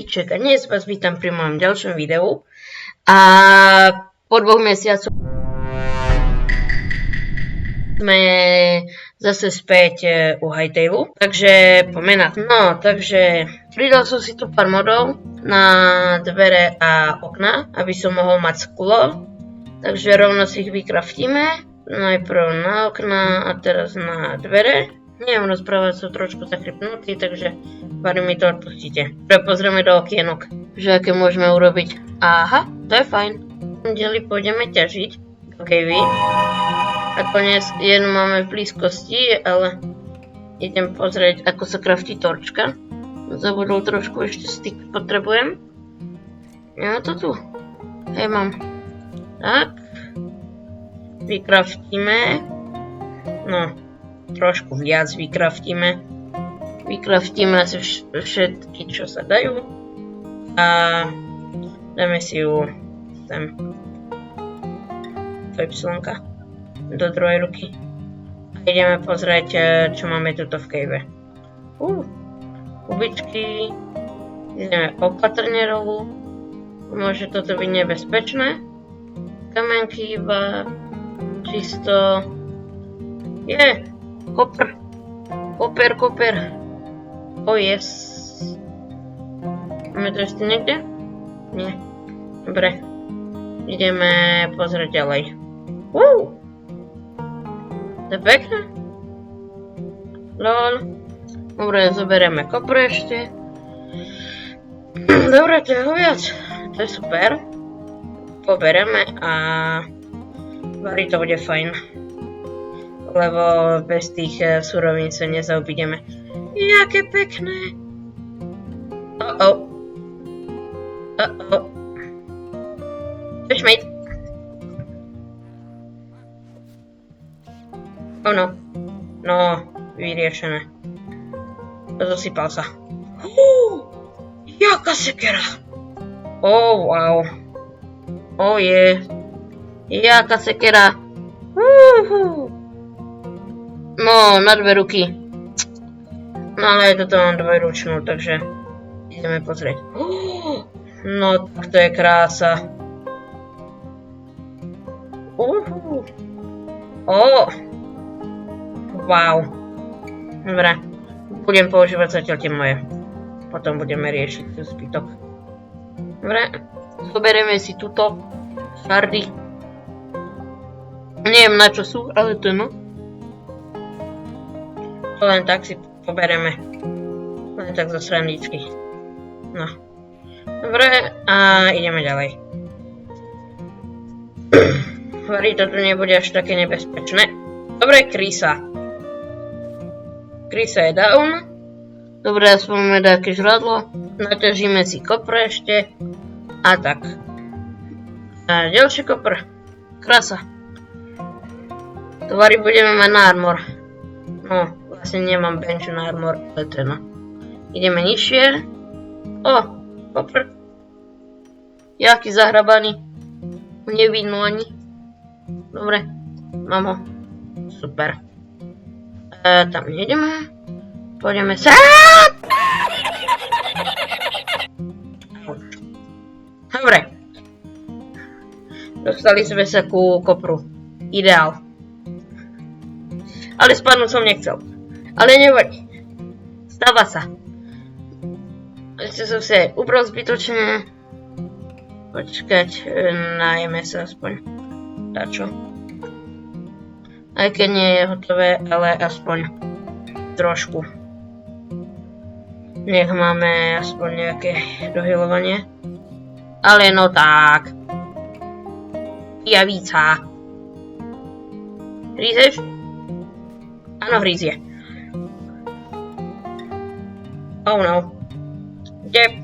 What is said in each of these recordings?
ľudíček a dnes vás vítam pri mojom ďalšom videu a po 2 mesiacoch sme zase späť u Hytale, takže poďme na to. No, takže pridal som si tu pár modov na dvere a okna, aby som mohol mať sklo, takže rovno si ich vykraftíme, najprv na okna a teraz na dvere. Neviem rozprávať, som trošku zachrypnutý, takže pár mi to odpustíte. Pozrieme do okienok, že aké môžeme urobiť. Aha, to je fajn. Ďalej pôjdeme ťažiť do cavey. Nakoniec jednu máme v blízkosti, ale idem pozrieť, ako sa kraftí torčka. Zabudol trošku, ešte styk potrebujem. Ja to tu. Hej, mám. Tak. Vykraftíme. No. Trošku viac vykraftíme. Vykraftíme asi všetky, čo sa dajú. A dáme si ju sem. To Y do druhej ruky. A ideme pozrieť, čo máme tuto v cave. Kubičky. Ideme opatrne rolu. Môže toto byť nebezpečné. Kamenky iba čisto. Koper. Oh yes. Máme to ešte niekde? Nie. Dobre. Ideme pozrieť ďalej. To je pekné. Lol. Dobre, zoberieme koper ešte. Dobre, to je ho viac. To je super. Poberieme a variť to bude fajn. Lebo bez tých surovín sa nezaobídeme. Jaké pekné! Fish-mate! Oh no. No, vyriešené. Zosypal sa. Jaká sekera! Oh, wow. Oh, je. Jaká sekera! No, na 2 ruky. No ale toto mám dvojručnú, takže ideme pozrieť. No, tak to je krása. Wow. Dobre. Budem používať zatiaľ tie moje. Potom budeme riešiť zbytok. Dobre. Zoberieme si tuto šardy. Neviem na čo sú, ale to no. To len tak si poberieme. Len tak zo srandičky. No. Dobre, a ideme ďalej. Hovorí, to tu nebude až také nebezpečné. Dobre, Krisa. Krisa je down. Dobre, aspoň máme také žradlo. Naťažíme si kopr ešte. A tak. A ďalší kopr. Krasa. Tovary budeme mať na armor. No. Vlastne nemám bench na armor, ale to je no. Ideme nižšie. Kopr. Jaký zahrabaný. Nevidno ani. Dobre, mám ho. Super. Tam nejdeme. Pôjdeme sa. Dobre. Dostali sme sa ku kopru. Ideál. Ale spadnúť som nechcel. Ale nevadí. Stáva sa. Ešte som si ubral zbytočne. Počkať, najeme sa aspoň. Dačo. Aj keď nie je hotové, ale aspoň trošku. Nech máme aspoň nejaké dohylovanie. Ale no tak. Pijavica. Hrízeš? Áno, hrízie. Oh no. Kde?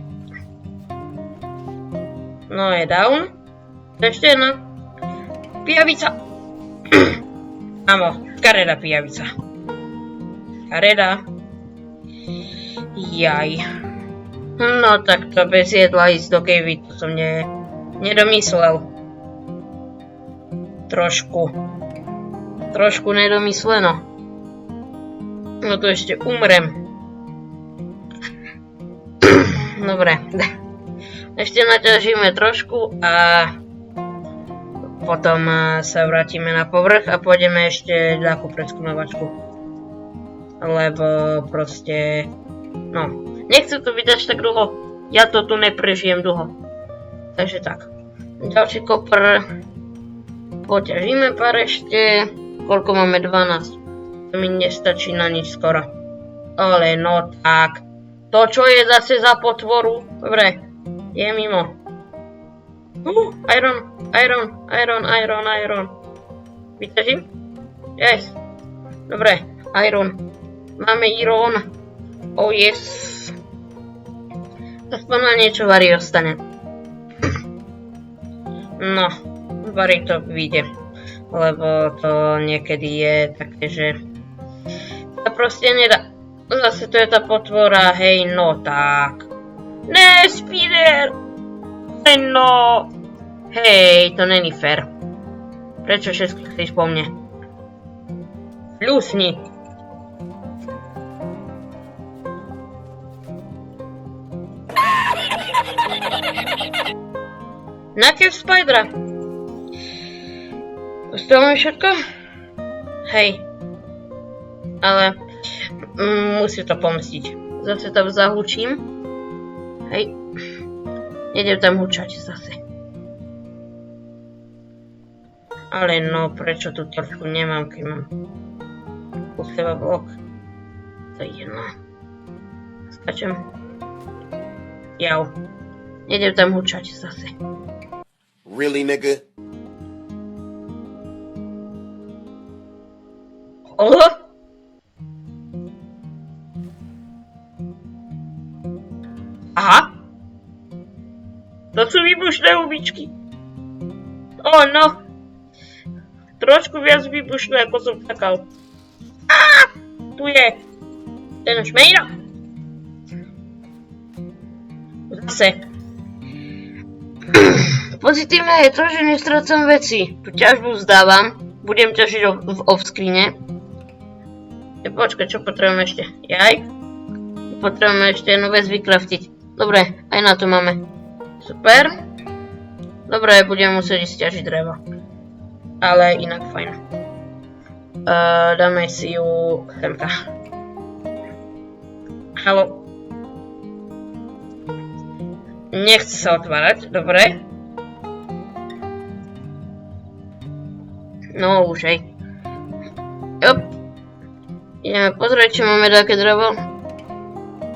No je down. Ešte jedna. Pijavica. Áno, škareda pijavica. Škareda. Jaj. No tak to bez jedla ísť do cavey, to som nedomyslel. Trošku nedomysleno. No to ešte umrem. Dobre. Ešte naťažíme trošku a potom sa vrátime na povrch a pôjdeme ešte ľahkú preskúmavačku. Lebo proste... No, nechcem to byť až tak dlho. Ja to tu neprežijem dlho. Takže tak. Ďalší kopr. Poťažíme pár ešte. Koľko máme? 12. To mi nestačí na nič skoro. Ale no tak. To čo je zase za potvoru? Dobre. Je mimo. Iron. Vyťažím? Yes. Dobre. Iron. Máme iron. Oh yes. Aspoň na niečo varí ostane. No. Varí to vyjde. Lebo to niekedy je také, že sa proste nedá. Zase to je tá potvora. Hej, no tak. Ne, spider! No. Hej, to není fér. Prečo všetko chceš po mne? Ľusni. Nakev spidera. Dostávame všetko? Hej. Ale musím to pomstiť. Zase tam zahučím. Hej. Idem tam hučať zase. Ale no, prečo tú trošku nemám, keď mám u seba blok? To je jedno. Skačem. Jau. Idem tam hučať zase. Really, nigga? Oho! Aha! To sú výbušné hubičky. Oh no! Trošku viac výbušné, ako som čakal. Tu je ten šmejra. Zase. Pozitívne je to, že nestrácam veci. Tu ťažbu vzdávam. Budem ťažiť v off-screene. Počkaj, čo potrebujeme ešte? Jaj. Potrebujeme ešte jednu vec vykraftiť. Dobre, aj na to máme. Super. Dobre, budem musieť ísť ťažiť drevo. Ale inak fajn. Dáme si ju semka. Haló. Nechce sa otvárať, dobre. No už hej. Jop. Ideme pozrieť, či máme také drevo.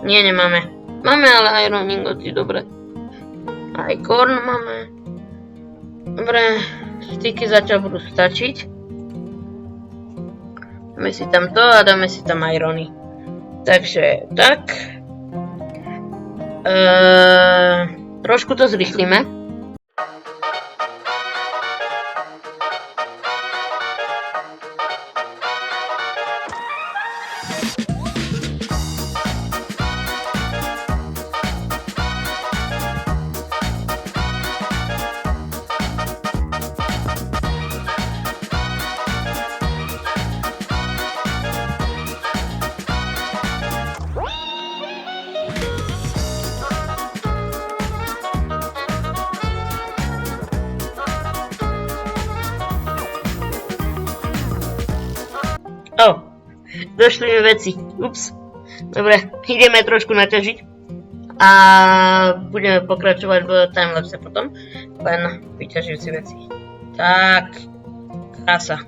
Nie, nemáme. Máme ale iron ingoty, dobre. Aj korn máme. Dobre, styky zatiaľ budú stačiť. Dáme si tam to a dáme si tam irony. Takže, tak. Trošku to zrýchlíme. Došli mi veci. Ups. Dobre, ideme trošku naťažiť. A budeme pokračovať v timelapse potom. Len vyťažím si veci. Tak. Krása.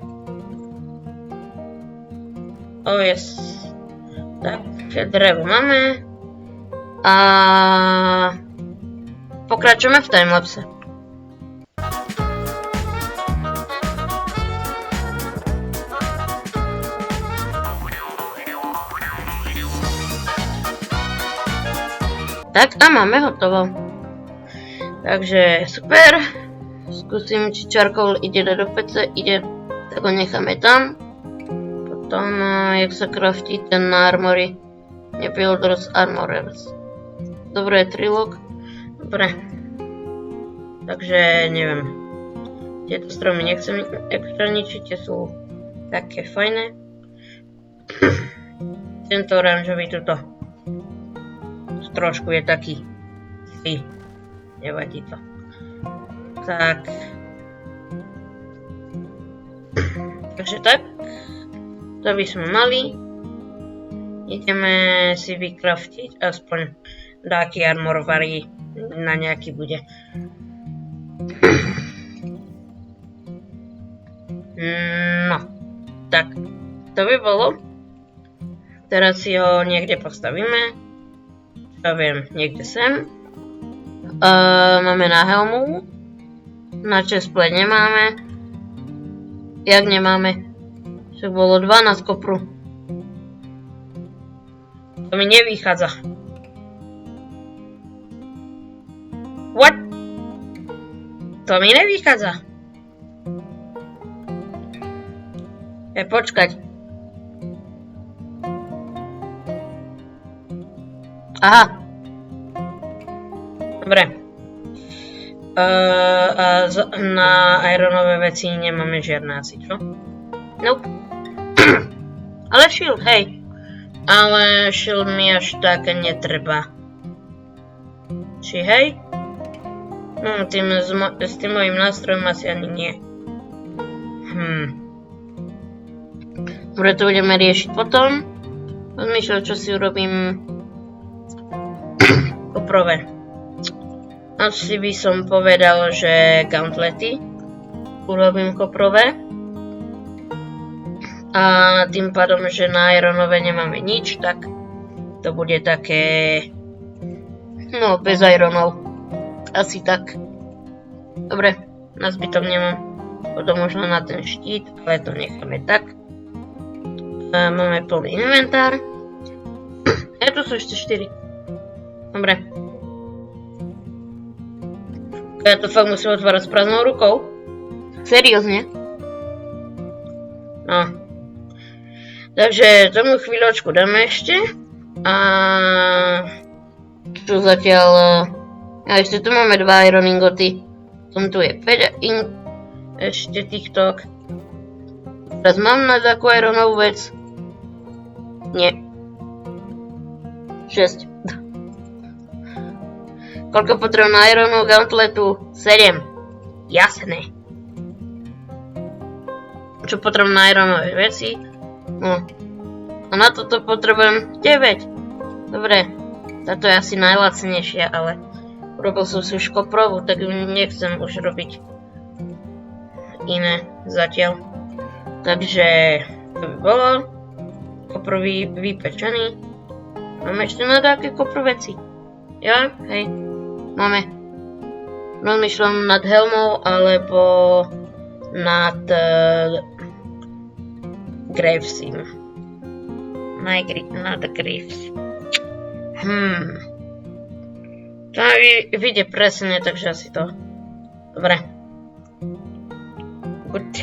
Oh yes. Tak, drevo máme. A pokračujeme v timelapse. Tak a máme hotovo. Takže super. Skúsim, či charcoal ide do pece. Ide. Tak ho necháme tam. Potom, jak sa craftí ten na armory. Builders armorers. Dobre, trilog. Dobre. Takže, neviem. Tieto stromy nechcem extra ničiť. Tie sú také fajné. Tento oranžový tuto. Trošku je taký Nevadí to. Tak. Takže tak. To by sme mali. Ideme si vykraftiť aspoň dáky armor varí na nejaký bude. No. Tak. To by bolo. Teraz si ho niekde postavíme. Ja viem, niekde sem. Máme na helmu. Na chestplate nemáme. Jak nemáme? Však bolo 12 kopru. To mi nevychádza. What? To mi nevychádza. Počkať. Aha. Dobre. Na ironové veci nemáme žiadne asi, čo? Nope. Ale shield, hej. Ale shield mi až tak netreba. Či hej? No, s tým mojím nástrojom asi ani nie. Dobre, to budeme riešiť potom. Rozmýšľam, čo si urobím poprvé. Asi by som povedal, že gauntlety urobím koprové. A tým pádom, že na ironové nemáme nič, tak to bude také... No, bez ironov. Asi tak. Dobre, na zbytok nemám. Potom možno na ten štít, ale to necháme tak. Máme plný inventár. Ja tu sú ešte 4. Dobre. Ja to fakt musím otvárať s prázdnou rukou. Seriózne? No. Takže tomu chvíľočku dáme ešte. A čo zatiaľ... A ešte tu máme 2 iron ingoty. Tom tu je 5 ešte týchto. Teraz mám na takú ironovú vec. Nie. 6. Koľko potrebujem na ironu gauntletu? 7. Jasné. Čo potrebujem na ironové veci? No. A na toto potrebujem 9. Dobre. Táto je asi najlacnejšia, ale urobil som si už koprovú, tak nechcem už robiť iné zatiaľ. Takže to by bolo. Koprový vypečený. Máme ešte na také koproveci. Jo, hej. Máme. Rozmýšľam nad helmou alebo nad Gravesim. Nad Graves. To vyjde presne, takže asi to. Dobre. Good.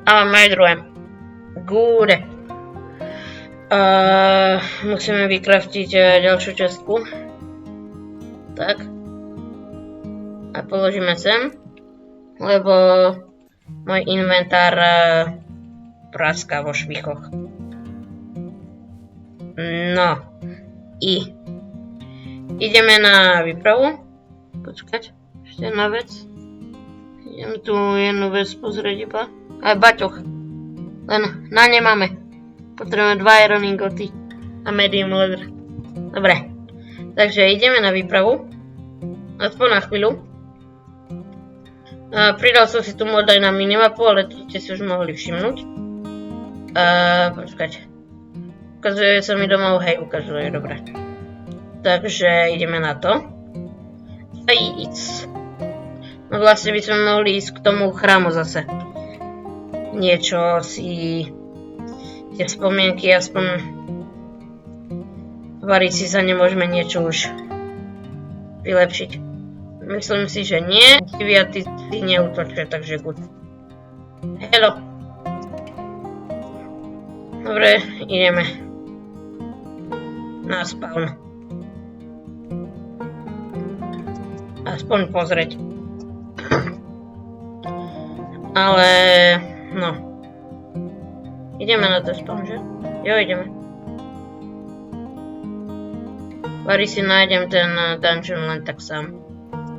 A máme aj druhé. Good. Musíme vykraftiť ďalšiu častku. Tak. A položíme sem. Lebo môj inventár praská vo švichoch. No. Ideme na výpravu. Počkať. Ešte jedna vec. Idem tu jednu vec pozrieť iba. Aj baťoch. Len na ne máme. Potrebujeme 2 iron ingoty a medium leather. Dobre. Takže ideme na výpravu. Aspoň na chvíľu. Pridal som si tu mod aj na minimapu, ale to ste si už mohli všimnúť. Počkať. Ukazuje sa mi domov, hej, ukazuje, dobre. Takže ideme na to. No vlastne by sme mohli ísť k tomu chrámu zase. Niečo si... Tie spomienky, aspoň... Variť si sa nemôžeme niečo už vylepšiť. Myslím si, že nie. Diviaty si neútočia, takže good. Hello. Dobre, ideme. Na spawn. Aspoň pozrieť. Ale... No. Ideme na to spawn, že? Jo, ideme. Vary si nájdem ten dungeon len tak sám.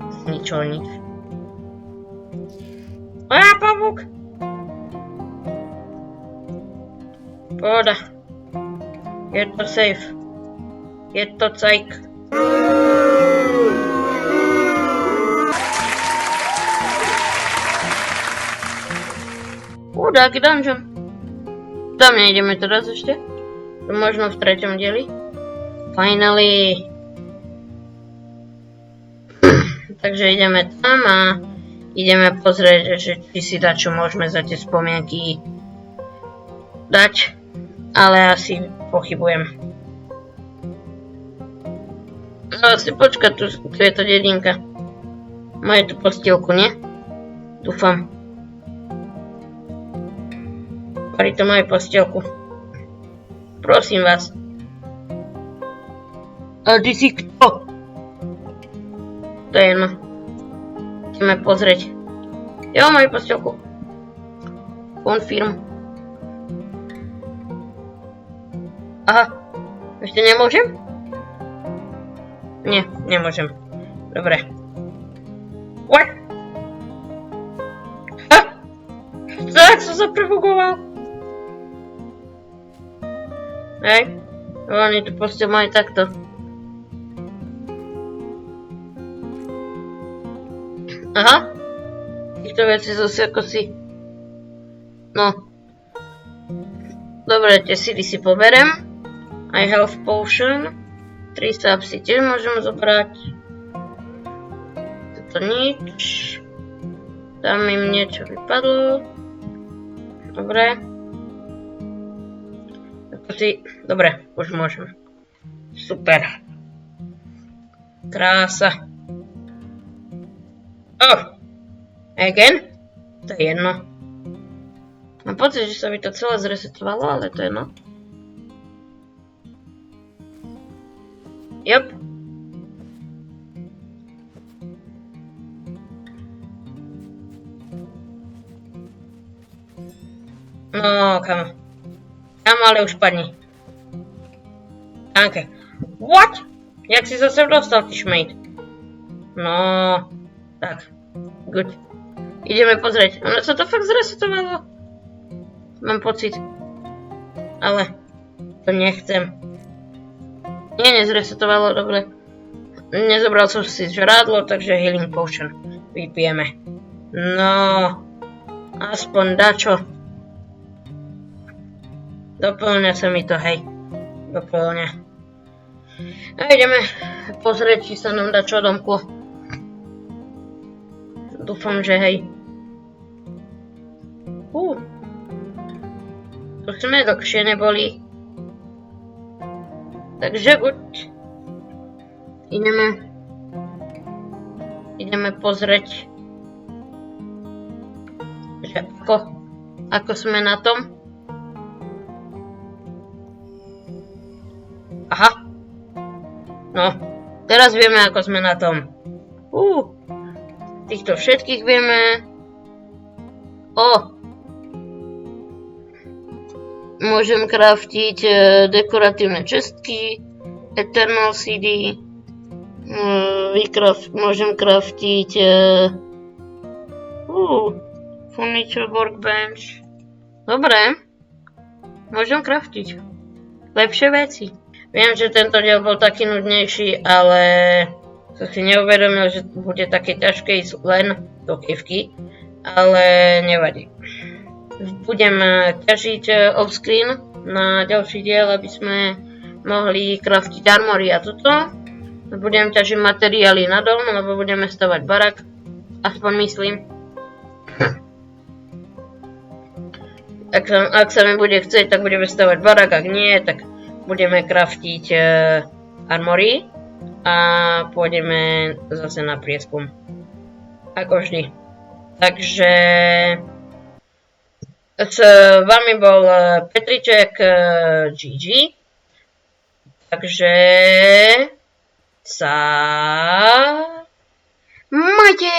Z ničoho nič. Pavúk! Pohoda. Je to safe. Je to cajk. Taký dungeon. Tam nejdeme teraz ešte. Možno v 3. dieli. Finally. Takže ideme tam a ideme pozrieť, že či si dačo môžeme za tie spomienky dať. Ale asi pochybujem. Asi počkať, tu je to dedinka. Majú tu postielku, nie? Dúfam. Pari to majú postielku. Prosím vás. A ty si kto? To je jedno. Ideme pozrieť. Jo, majú postielku. Confirm. Aha. Ešte nemôžem? Nie, nemôžem. Dobre. What? Ha! Tak som sa prebugoval. Hej. Oni tu proste majú takto. Aha. Týchto vecí zase ako si. No. Dobre, tie síly si poberem. I health potion. 3 sapsy tiež môžem zobrať. Toto nič. Tam im niečo vypadlo. Dobre. Dobre, už môžem. Super. Krása. Oh. Again? To je jedno. Mám pocit, že sa by to celé zresetovalo, ale to je jedno. Jop. No, kam? Tam ale už padni. Danke. What? Jak si zase dostal, ty šmejt? No, tak. Good. Ideme pozrieť. Ono sa to fakt zresetovalo. Mám pocit. Ale to nechcem. Nie, nezresetovalo, dobre. Nezobral som si žrádlo, takže healing potion vypijeme. No, aspoň dačo. Doplňa sa mi to, hej. Doplňa. A ideme pozrieť, či sa nám dačo domklo. Dúfam, že hej. Tu sme dlhšie neboli. Takže buď. Ideme pozrieť, že ako sme na tom. Aha. No, teraz vieme, ako sme na tom. Týchto všetkých vieme. Môžem craftiť dekoratívne čestky, Eternal CD, môžem craftiť Furniture Workbench. Dobre, môžem craftiť lepšie veci. Viem, že tento diel bol taký nudnejší, ale som si neuvedomil, že bude také ťažké ísť len do kivky, ale nevadí. Budem ťažiť offscreen na ďalší diel, aby sme mohli craftiť armory a toto. Budem ťažiť materiály na dom, lebo budeme stavať barak. Aspoň myslím. Ak sa mi bude chcieť, tak budeme stavať barak, ak nie, tak budeme craftiť armory a pôjdeme zase na prieskum. Ako vždy. Takže s vami bol Petriček GG. Takže sa majte!